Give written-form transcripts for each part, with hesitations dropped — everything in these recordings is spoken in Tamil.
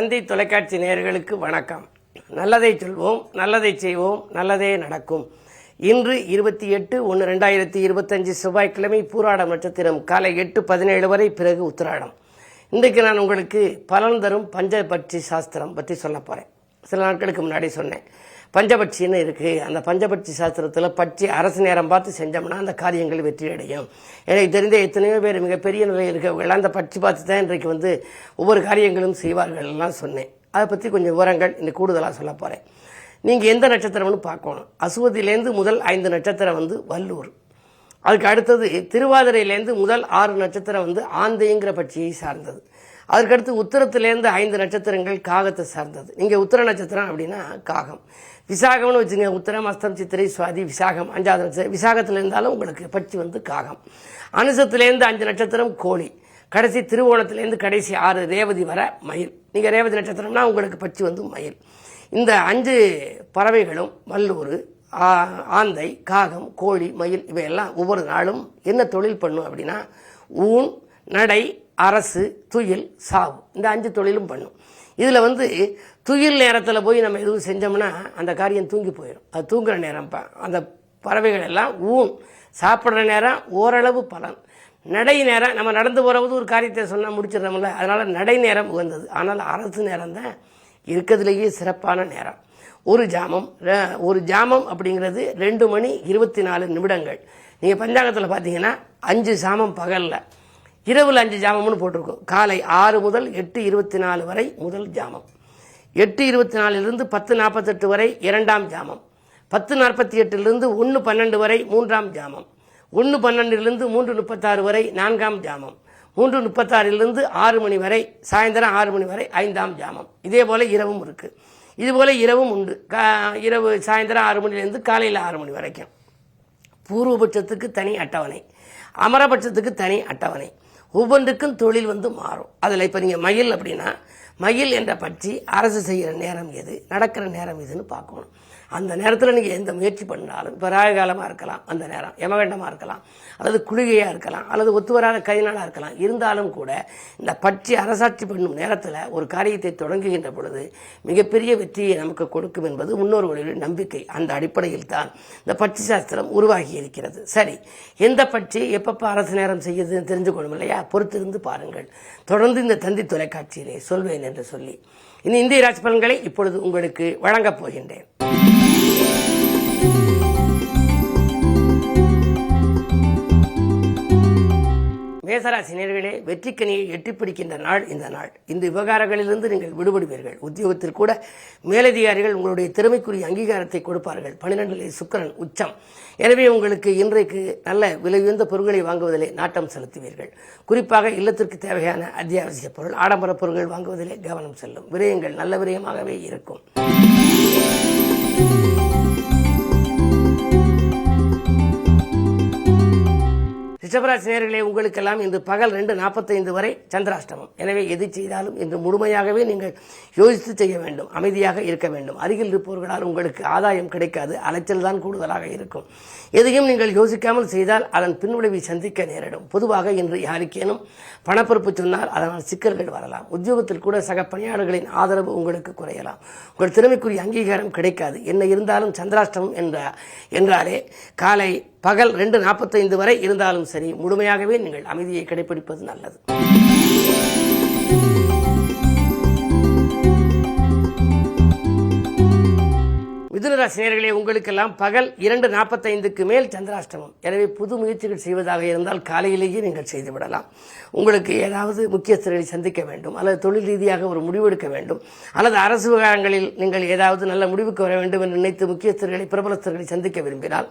தந்தி தொலைக்காட்சி நேயர்களுக்கு வணக்கம். நல்லதை சொல்வோம், நல்லதை செய்வோம், நல்லதே நடக்கும். இன்று 28/1/2025 செவ்வாய்க்கிழமை, பூராடம் நட்சத்திரம், காலை 8:17 வரை, பிறகு உத்திராடம். இன்றைக்கு நான் உங்களுக்கு பலன் தரும் பஞ்சபட்சி சாஸ்திரம் பற்றி சொல்ல போகிறேன். சில நாட்களுக்கு முன்னாடி சொன்னேன், பஞ்சபட்சின்னு இருக்குது. அந்த பஞ்சபட்சி சாஸ்திரத்தில் பட்சி அரசு நேரம் பார்த்து செஞ்சோம்னா அந்த காரியங்கள் வெற்றி அடையும். எனக்கு தெரிந்த எத்தனையோ பேர் மிகப்பெரிய நிலையில் இருக்கவங்களாம் அந்த பட்சி பார்த்து தான் இன்றைக்கு ஒவ்வொரு காரியங்களும் செய்வார்கள் எல்லாம் சொன்னேன். அதை பற்றி கொஞ்சம் விவரங்கள் இன்னைக்கு கூடுதலாக சொல்ல போகிறேன். நீங்கள் எந்த நட்சத்திரம்னு பார்க்கணும். அசுவதியிலேருந்து முதல் 5 நட்சத்திரம் வல்லூர். அதுக்கு அடுத்தது திருவாதிரையிலேருந்து முதல் 6 நட்சத்திரம் ஆந்தைங்கிற பட்சியை சார்ந்தது. அதற்கடுத்து உத்திரத்திலேருந்து 5 நட்சத்திரங்கள் காகத்தை சார்ந்தது. நீங்கள் உத்திர நட்சத்திரம் அப்படின்னா காகம். விசாகம்னு வச்சுங்க, உத்திரம், அஸ்தம், சித்திரை, சுவாதி, விசாகம் 5வது நட்சத்திரம். விசாகத்தில் இருந்தாலும் உங்களுக்கு பட்சி காகம். அனுசத்திலேருந்து 5 நட்சத்திரம் கோழி. கடைசி திருவோணத்திலேருந்து கடைசி 6 ரேவதி வர மயில். நீங்கள் ரேவதி நட்சத்திரம்னா உங்களுக்கு பட்சி மயில். இந்த 5 பறவைகளும் வல்லூர், ஆந்தை, காகம், கோழி, மயில் இவையெல்லாம் ஒவ்வொரு நாளும் என்ன தொழில் பண்ணும் அப்படின்னா, ஊன், நடை, அரசு, துயில், சாவு, இந்த 5 தொழிலும் பண்ணும். இதில் துயில் நேரத்தில் போய் நம்ம எதுவும் செஞ்சோம்னா அந்த காரியம் தூங்கி போயிடும். அது தூங்குற நேரம். அந்த பறவைகள் எல்லாம் ஊன் சாப்பிட்ற நேரம் ஓரளவு பலன். நடை நேரம் நம்ம நடந்து போகிறது ஒரு காரியத்தை சொன்னால் முடிச்சிடறோம்ல, அதனால் நடை நேரம் உகந்தது. ஆனால் அரசு நேரம் தான் இருக்கிறதுலேயே சிறப்பான நேரம். ஒரு ஜாமம் அப்படிங்கிறது 2 மணி 24 நிமிடங்கள். நீங்கள் பஞ்சாங்கத்தில் பார்த்தீங்கன்னா 5 சாமம் பகலில், இரவில் 5 ஜாமம்னு போட்டிருக்கோம். காலை 6 முதல் 8:24 வரை முதல் ஜாமம், 8:24 10:48 வரை 2ஆம் ஜாமம், 10:48 1:12 வரை 3ஆம் ஜாமம், 1:12 3:36 வரை 4ஆம் ஜாமம், 3:36 6 மணி வரை, சாயந்தரம் 6 மணி வரை 5ஆம் ஜாமம். இதே போல் இரவும் இருக்குது. இதுபோல் இரவும் உண்டு. இரவு சாயந்தரம் 6 மணிலேருந்து காலையில் 6 மணி வரைக்கும். பூர்வபட்சத்துக்கு தனி அட்டவணை, அமரபட்சத்துக்கு தனி அட்டவணை. ஒவ்வொன்றுக்கும் தொழில் மாறும். அதில் இப்போ நீங்கள் மயில் அப்படின்னா, மயில் என்ற பட்சி அரசு செய்கிற நேரம் எது, நடக்கிற நேரம் எதுன்னு பார்க்கணும். அந்த நேரத்தில் நீங்கள் எந்த முயற்சி பண்ணாலும், இப்போ ராகு காலமாக இருக்கலாம், அந்த நேரம் யமகண்டமாக இருக்கலாம், அல்லது குளிகையாக இருக்கலாம், அல்லது ஒத்துவராத கைநாளாக இருக்கலாம். இருந்தாலும் கூட இந்த பட்சி அரசாட்சி பண்ணும் நேரத்தில் ஒரு காரியத்தை தொடங்குகின்ற பொழுது மிகப்பெரிய வெற்றியை நமக்கு கொடுக்கும் என்பது முன்னோர்களுடைய நம்பிக்கை. அந்த அடிப்படையில் தான் இந்த பட்சி சாஸ்திரம் உருவாகி இருக்கிறது. சரி, எந்த பட்சி எப்பப்போ அரசு நேரம் செய்யுதுன்னு தெரிஞ்சுக்கணும் இல்லையா? பொறுத்திருந்து பாருங்கள். தொடர்ந்து இந்த தந்தி தொலைக்காட்சியிலே சொல்வேன் என்று சொல்லி இனி இந்திய ராசி பலன்களை இப்பொழுது உங்களுக்கு வழங்கப் போகின்றேன். மேசராசி நேயர்களே, வெற்றிக்கனியை எட்டிப்பிடிக்கின்ற நாள் இந்த நாள். இந்த விவகாரங்களிலிருந்து நீங்கள் விடுபடுவீர்கள். உத்தியோகத்தில் கூட மேலதிகாரிகள் உங்களுடைய திறமைக்குரிய அங்கீகாரத்தை கொடுப்பார்கள். 12ல் சுக்கிரன் உச்சம். எனவே உங்களுக்கு இன்றைக்கு நல்ல விலை உயர்ந்த பொருட்களை வாங்குவதிலே நாட்டம் செலுத்துவீர்கள். குறிப்பாக இல்லத்திற்கு தேவையான அத்தியாவசிய பொருள், ஆடம்பர பொருட்கள் வாங்குவதிலே கவனம் செல்லும். விரயங்கள் நல்ல விரயமாகவே இருக்கும். ரிஷபராசி நேயர்களே, உங்களுக்கெல்லாம் இன்று பகல் 2:45 வரை சந்திராஷ்டமம். எனவே எது செய்தாலும் இன்று முழுமையாகவே நீங்கள் யோசித்து செய்ய வேண்டும். அமைதியாக இருக்க வேண்டும். அருகில் இருப்பவர்களால் உங்களுக்கு ஆதாயம் கிடைக்காது. அலைச்சல் தான் கூடுதலாக இருக்கும். எதையும் நீங்கள் யோசிக்காமல் செய்தால் அதன் பின்விளைவை சந்திக்க நேரிடும். பொதுவாக இன்று யாருக்கேனும் பணப்பொறுப்பு சொன்னால் அதனால் சிக்கல்கள் வரலாம். உத்தியோகத்தில் கூட சக பணியாளர்களின் ஆதரவு உங்களுக்கு குறையலாம். உங்கள் திறமைக்குரிய அங்கீகாரம் கிடைக்காது. என்ன இருந்தாலும் சந்திராஷ்டமம் என்றாலே காலை பகல் 2:45 வரை இருந்தாலும் சரி, முழுமையாகவே நீங்கள் அமைதியை கடைபிடிப்பது நல்லது. மிதுனராசி நேயர்களே, உங்களுக்கெல்லாம் பகல் 2:45க்கு மேல் சந்திராஷ்டமம். எனவே புது முயற்சிகள் செய்வதாக இருந்தால் காலையிலேயே நீங்கள் செய்துவிடலாம். உங்களுக்கு ஏதாவது முக்கியஸ்தர்களை சந்திக்க வேண்டும், அல்லது தொழில் ரீதியாக ஒரு முடிவெடுக்க வேண்டும், அல்லது அரசு விவகாரங்களில் நீங்கள் ஏதாவது நல்ல முடிவுக்கு வர வேண்டும் என்று நினைத்து முக்கியஸ்தர்களை, பிரபலஸ்தர்களை சந்திக்க விரும்பினால்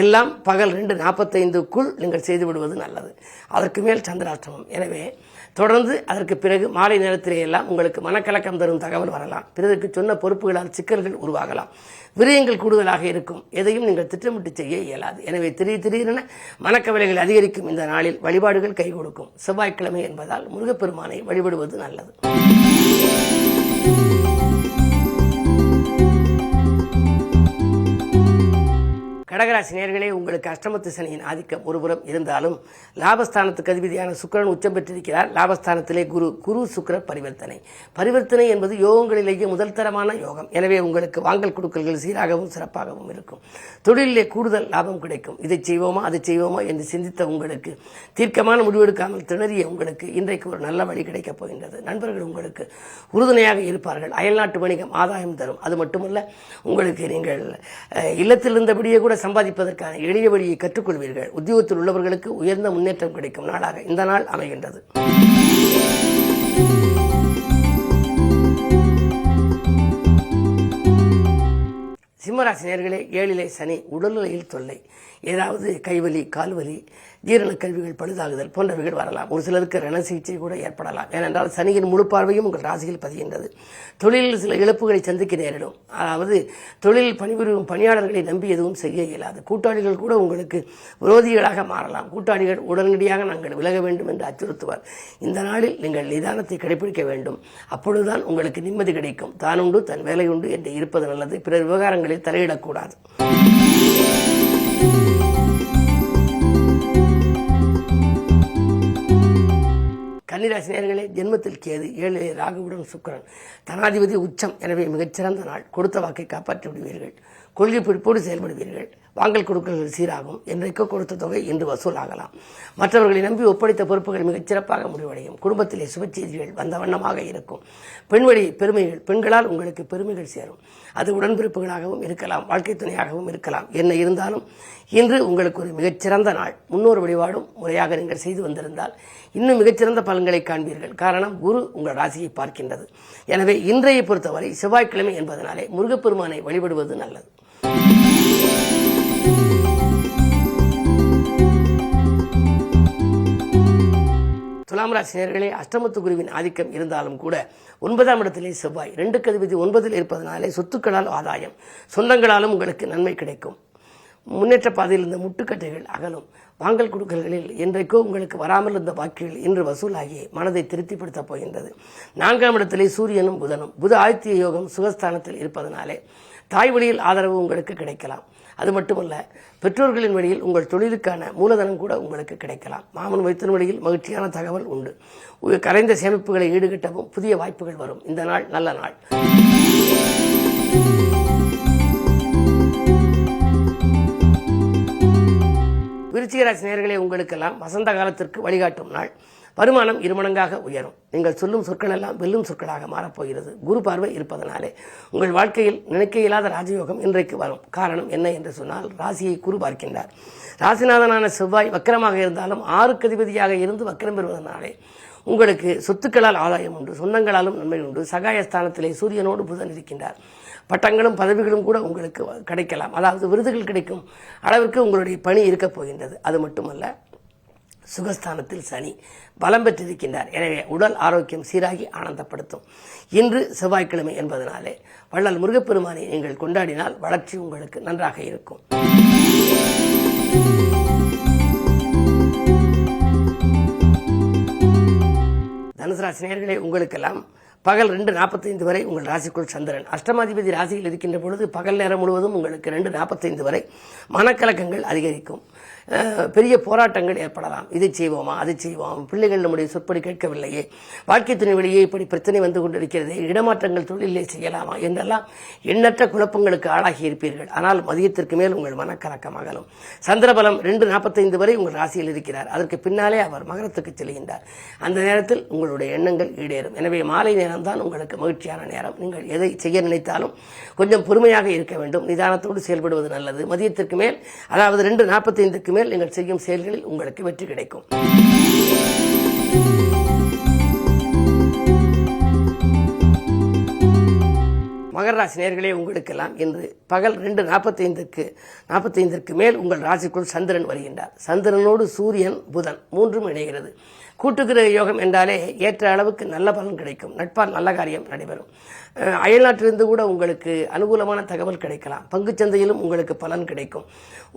எல்லாம் பகல் 2:45க்குள் நீங்கள் செய்துவிடுவது நல்லது. அதற்கு மேல் சந்திராஷ்டமம். எனவே தொடர்ந்து அதற்கு பிறகு மாலை நேரத்திலே எல்லாம் உங்களுக்கு மனக்கலக்கம் தரும் தகவல் வரலாம். பிறருக்கு சொன்ன பொறுப்புகளால் சிக்கல்கள் உருவாகலாம். விரயங்கள் கூடுதலாக இருக்கும். எதையும் நீங்கள் திட்டமிட்டு செய்ய இயலாது. எனவே திடீரென மனக்கவலைகள் அதிகரிக்கும். இந்த நாளில் வழிபாடுகள் கை கொடுக்கும். செவ்வாய்க்கிழமை என்பதால் முருகப்பெருமானை வழிபடுவது நல்லது. கடகராசி நேயர்களே, உங்களுக்கு அஷ்டமத்து சனியின் ஆதிக்கம் ஒருபுறம் இருந்தாலும் லாபஸ்தானத்துக்கு அதிபதியான சுக்கிரன் உச்சம் பெற்றிருக்கிறார். லாபஸ்தானத்திலே குரு சுக்கிர பரிவர்த்தனை என்பது யோகங்களிலேயே முதல் தரமான யோகம். எனவே உங்களுக்கு வாங்கல் கொடுக்கல்கள் சீராகவும் சிறப்பாகவும் இருக்கும். தொழிலிலே கூடுதல் லாபம் கிடைக்கும். இதை செய்வோமா அதை செய்வோமா என்று சிந்தித்த உங்களுக்கு, தீர்க்கமான முடிவெடுக்காமல் திணறிய உங்களுக்கு இன்றைக்கு ஒரு நல்ல வழி கிடைக்கப் போகின்றது. நண்பர்கள் உங்களுக்கு உறுதுணையாக இருப்பார்கள். அயல்நாட்டு வணிகம் ஆதாயம் தரும். அது மட்டுமல்ல, உங்களுக்கு நீங்கள் இல்லத்தில் இருந்தபடியே கூட சம்பாதிப்பதற்கான எளிய வழியை கற்றுக்கொள்வீர்கள். உத்தியோகத்தில் உள்ளவர்களுக்கு உயர்ந்த முன்னேற்றம் கிடைக்கும் நாளாக இந்த நாள் அமைகின்றது. சிம்மராசி நேயர்களே, 7லே சனி, உடல்நிலையில் தொல்லை, ஏதாவது கைவலி கால்வலி ஜீரண கல்விகள் பழுதாகுதல் போன்றவைகள் வரலாம். ஒரு சிலருக்கு ரண சிகிச்சை கூட ஏற்படலாம். ஏனென்றால் சனியின் முழு பார்வையும் உங்கள் ராசியில் பதிகின்றது. தொழிலில் சில இழப்புகளை சந்திக்க நேரிடும். அதாவது தொழிலில் பணிபுரியும் பணியாளர்களை நம்பி எதுவும் செய்ய இயலாது. கூட்டாளிகள் கூட உங்களுக்கு விரோதிகளாக மாறலாம். கூட்டாளிகள் உடனடியாக நாங்கள் விலக வேண்டும் என்று அச்சுறுத்துவார். இந்த நாளில் நீங்கள் நிதானத்தை கடைபிடிக்க வேண்டும். அப்பொழுதுதான் உங்களுக்கு நிம்மதி கிடைக்கும். தானுண்டு தன் வேலையுண்டு என்று இருப்பது நல்லது. பிறர் விவகாரங்களில் தலையிடக்கூடாது. கன்னிராசி நேயர்களே, ஜென்மத்தில் கேது, 7லே ராகுவுடன் சுக்கிரன், தனாதிபதி உச்சம். எனவே மிகச்சிறந்த நாள். கொடுத்த வாக்கை காப்பாற்றி விடுவீர்கள். கொள்கை பிடிப்போடு செயல்படுவீர்கள். வாங்கல் கொடுக்கல்கள் சீராகும். என்றைக்கோ கொடுத்த தொகை இன்று வசூலாகலாம். மற்றவர்களை நம்பி ஒப்படைத்த பொறுப்புகள் மிகச்சிறப்பாக முடிவடையும். குடும்பத்திலே சுப செய்திகள் வந்த வண்ணமாக இருக்கும். பெண்வழி பெருமைகள், பெண்களால் உங்களுக்கு பெருமைகள் சேரும். அது உடன்பிறப்புகளாகவும் இருக்கலாம், வாழ்க்கை துணையாகவும் இருக்கலாம். என்ன இருந்தாலும் இன்று உங்களுக்கு ஒரு மிகச்சிறந்த நாள். முன்னோர் வழிபாடும் முறையாக நீங்கள் செய்து வந்திருந்தால் இன்னும் மிகச்சிறந்த பலன்களை காண்பீர்கள். காரணம், குரு உங்கள் ராசியை பார்க்கின்றது. எனவே இன்றைய பொறுத்தவரை செவ்வாய்க்கிழமை என்பதனாலே முருகப்பெருமானை வழிபடுவது நல்லது. துலாம் ராசி நேயர்களே, அஷ்டமத்து குருவின் ஆதிக்கம் இருந்தாலும் கூட 9ஆம் இடத்திலே செவ்வாய், 2க்கு அதிபதி 9ல் இருப்பதனாலே சொத்துக்களால் ஆதாயம், சொந்தங்களாலும் உங்களுக்கு நன்மை கிடைக்கும். முன்னேற்ற பாதையில் இருந்த முட்டுக்கட்டைகள் அகலும். வாங்கல் கொடுக்கல்களில் என்றைக்கோ உங்களுக்கு வராமல் இருந்த பாக்கிகள் இன்று வசூலாகி மனதை திருப்திப்படுத்தப் போகின்றது. 4ஆம் இடத்திலே சூரியனும் புதனும், புத ஆதித்ய யோகம் சுகஸ்தானத்தில் இருப்பதனாலே தாய் வழியில் ஆதரவு உங்களுக்கு கிடைக்கலாம். அது மட்டுமல்ல, பெற்றோர்களின் வழியில் உங்கள் தொழிலுக்கான மூலதனம் கூட உங்களுக்கு கிடைக்கலாம். மாமன் வைத்தின் வழியில் மகிழ்ச்சியான தகவல் உண்டு. கரைந்த சேமிப்புகளை ஈடுகட்டவும் புதிய வாய்ப்புகள் வரும். இந்த நாள் நல்ல நாள். விருச்சிக ராசி நேயர்களே, உங்களுக்கெல்லாம் வசந்த காலத்திற்கு வழிகாட்டும் நாள். வருமானம் இருமடங்காக உயரும். நீங்கள் சொல்லும் சொற்கள் எல்லாம் வெல்லும் சொற்களாக மாறப்போகிறது. குரு பார்வை இருப்பதனாலே உங்கள் வாழ்க்கையில் நினைக்க இயலாத ராஜயோகம் இன்றைக்கு வரும். காரணம் என்ன என்று சொன்னால், ராசியை குரு பார்க்கின்றார். ராசிநாதனான செவ்வாய் வக்கரமாக இருந்தாலும் 6க்கு அதிபதியாக இருந்து வக்கரம் பெறுவதனாலே உங்களுக்கு சொத்துக்களால் ஆதாயம் உண்டு, சொந்தங்களாலும் நன்மை உண்டு. சகாயஸ்தானத்திலே சூரியனோடு புதன் இருக்கின்றார். பட்டங்களும் பதவிகளும் கூட உங்களுக்கு கிடைக்கலாம். அதாவது விருதுகள் கிடைக்கும் அளவிற்கு உங்களுடைய பணி இருக்கப் போகின்றது. அது மட்டுமல்ல, சுகஸ்தானத்தில் சனி பலம் பெற்றிருக்கின்றார். எனவே உடல் ஆரோக்கியம் சீராகி ஆனந்தப்படுத்தும். இன்று செவ்வாய்க்கிழமை என்பதனாலே வள்ளல் முருகப்பெருமானை நீங்கள் கொண்டாடினால் வளர்ச்சி உங்களுக்கு நன்றாக இருக்கும். தனுசு ராசி நேயர்களே, உங்களுக்கெல்லாம் பகல் 2:45 வரை உங்கள் ராசிக்குள் சந்திரன். அஷ்டமாதிபதி ராசியில் இருக்கின்ற பொழுது பகல் நேரம் முழுவதும் உங்களுக்கு 2:45 வரை மனக்கலக்கங்கள் அதிகரிக்கும். பெரிய போராட்டங்கள் ஏற்படலாம். இதை செய்வோமா அதை செய்வோம், பிள்ளைகள் நம்முடைய சொற்படி கேட்கவில்லையே, வாழ்க்கை துணை வழியே இப்படி பிரச்சனை வந்து கொண்டிருக்கிறதே, இடமாற்றங்கள் தொழிலே செய்யலாமா என்றெல்லாம் எண்ணற்ற குழப்பங்களுக்கு ஆளாகி இருப்பீர்கள். ஆனால் மதியத்திற்கு மேல் உங்கள் மனக்கலக்கம் அகலும். சந்திரபலம் 2:45 வரை உங்கள் ராசியில் இருக்கிறார். அதற்கு பின்னாலே அவர் மகரத்துக்கு செல்கின்றார். அந்த நேரத்தில் உங்களுடைய எண்ணங்கள் ஈடேறும். எனவே மாலை நேரம் தான் உங்களுக்கு மகிழ்ச்சியான நேரம். நீங்கள் எதை செய்ய நினைத்தாலும் கொஞ்சம் பொறுமையாக இருக்க வேண்டும். நிதானத்தோடு செயல்படுவது நல்லது. மதியத்திற்கு மேல், அதாவது 2:45க்கு மேல் நீங்கள் செய்யும் செயல்களில் உங்களுக்கு வெற்றி கிடைக்கும். மகர ராசி நேயர்களே, உங்களுக்கெல்லாம் இன்று பகல் 2:45க்கு மேல் உங்கள் ராசிக்குள் சந்திரன் வருகின்றார். சந்திரனோடு சூரியன் புதன் 3ம் இணைகிறது. கூட்டுக்கிரக யோகம் என்றாலே ஏற்ற அளவுக்கு நல்ல பலன் கிடைக்கும். நட்பால் நல்ல காரியம் நடைபெறும். அயல்நாட்டிலிருந்து கூட உங்களுக்கு அனுகூலமான தகவல் கிடைக்கலாம். பங்குச்சந்தையிலும் உங்களுக்கு பலன் கிடைக்கும்.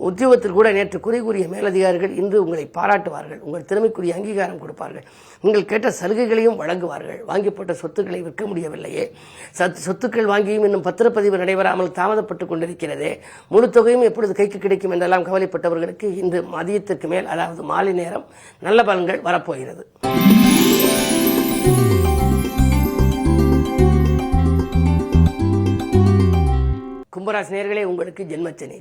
உத்தியோகத்தில் கூட நேற்று குறை கூறிய மேலதிகாரிகள் இன்று உங்களை பாராட்டுவார்கள். உங்கள் திறமைக்குரிய அங்கீகாரம் கொடுப்பார்கள். நீங்கள் கேட்ட சலுகைகளையும் வழங்குவார்கள். வாங்கி போட்ட சொத்துக்களை விற்க முடியவில்லையே, சொத்துக்கள் வாங்கியும் இன்னும் பத்திரப்பதிவு நடைபெறாமல் தாமதப்பட்டு கொண்டிருக்கிறதே, முழு தொகையும் எப்பொழுது கைக்கு கிடைக்கும் என்றெல்லாம் கவலைப்பட்டவர்களுக்கு இன்று மதியத்திற்கு மேல், அதாவது மாலை நேரம் நல்ல பலன்கள் வரப்போகிறது. கும்பராசி நேயர்களே, உங்களுக்கு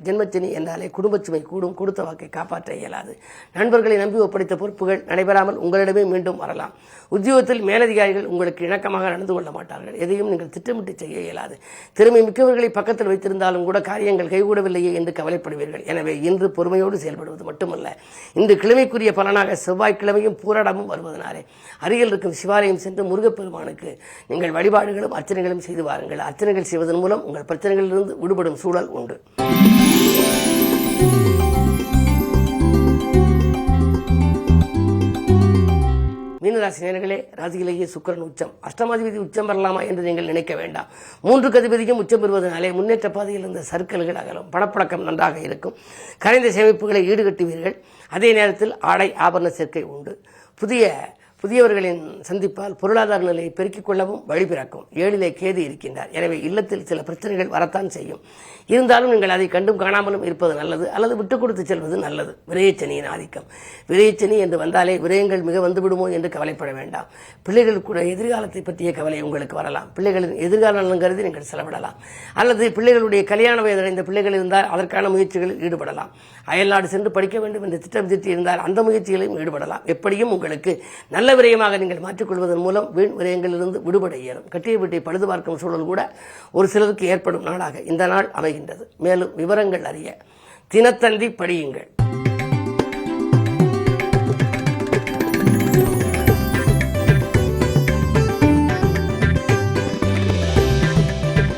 ஜென்மச்சனி என்றாலே குடும்பச்சுமை கூடும். கொடுத்த வாக்கை காப்பாற்ற இயலாது. நண்பர்களை நம்பி ஒப்படைத்த பொறுப்புகள் நடைபெறாமல் உங்களிடமே மீண்டும் வரலாம். உத்தியோகத்தில் மேலதிகாரிகள் உங்களுக்கு இணக்கமாக நடந்து கொள்ள மாட்டார்கள். எதையும் நீங்கள் திட்டமிட்டு செய்ய இயலாது. திறமை மிக்கவர்களை பக்கத்தில் வைத்திருந்தாலும் கூட காரியங்கள் கைகூடவில்லையே என்று கவலைப்படுவீர்கள். எனவே இன்று பொறுமையோடு செயல்படுவது மட்டுமல்ல, இன்று கிழமைக்குரிய பலனாக செவ்வாய்க்கிழமையும் பூராடமும் வருவதனாலே அருகில் இருக்கும் சிவாலயம் சென்று முருகப்பெருமானுக்கு நீங்கள் வழிபாடுகளும் அர்ச்சனைகளும் செய்து வாருங்கள். அர்ச்சனைகள் செய்வதன் மூலம் உங்கள் பிரச்சனைகளிலிருந்து விடுபடும் சூழல் உண்டு. மீனராசி நேயர்களே, ராசியிலேயே சுக்கிரன் உச்சம். அஷ்டமாதிபதி உச்சம் பெறலாமா என்று நீங்கள் நினைக்க வேண்டாம். 3 அதிபதியும் உச்சம் பெறுவதனாலே முன்னேற்ற பாதையில் இருந்த சர்க்கல்கள் அகலும். பணப்பழக்கம் நன்றாக இருக்கும். கரைந்த சேமிப்புகளை ஈடுகட்டுவீர்கள். அதே நேரத்தில் ஆடை ஆபரண சேர்க்கை உண்டு. புதியவர்களின் சந்திப்பால் பொருளாதார நிலையை பெருக்கிக் கொள்ளவும் வழி பிறக்கும். 7லே கேது இருக்கின்றார். எனவே இல்லத்தில் சில பிரச்சனைகள் வரத்தான் செய்யும். இருந்தாலும் நீங்கள் அதை கண்டும் காணாமலும் இருப்பது நல்லது, அல்லது விட்டுக் கொடுத்து செல்வது நல்லது. விரயச்சனியின் ஆதிக்கம். விரயச்சனி என்று வந்தாலே விரயங்கள் மிக வந்துவிடுமோ என்று கவலைப்பட வேண்டாம். பிள்ளைகளுக்கு எதிர்காலத்தை பற்றிய கவலை உங்களுக்கு வரலாம். பிள்ளைகளின் எதிர்கால நலன் கருதி நீங்கள் செலவிடலாம். அல்லது பிள்ளைகளுடைய கல்யாண வயதடைந்த பிள்ளைகள் இருந்தால் அதற்கான முயற்சிகளில் ஈடுபடலாம். அயல்நாடு சென்று படிக்க வேண்டும் என்று திட்டம் தீட்டி இருந்தால் அந்த முயற்சிகளையும் ஈடுபடலாம். எப்படியும் உங்களுக்கு நல்ல விரயமாக நீங்கள் மாற்றிக்கொள்வதன் மூலம் வீண் விரயங்களிலிருந்து விடுபட இயலும். கட்டிய வீட்டை பழுது பார்க்கும் சூழல் கூட ஒரு சிலருக்கு ஏற்படும் நாளாக இந்த நாள் அமைகின்றது. மேலும் விவரங்கள் அறிய தினத்தந்தி படியுங்கள்.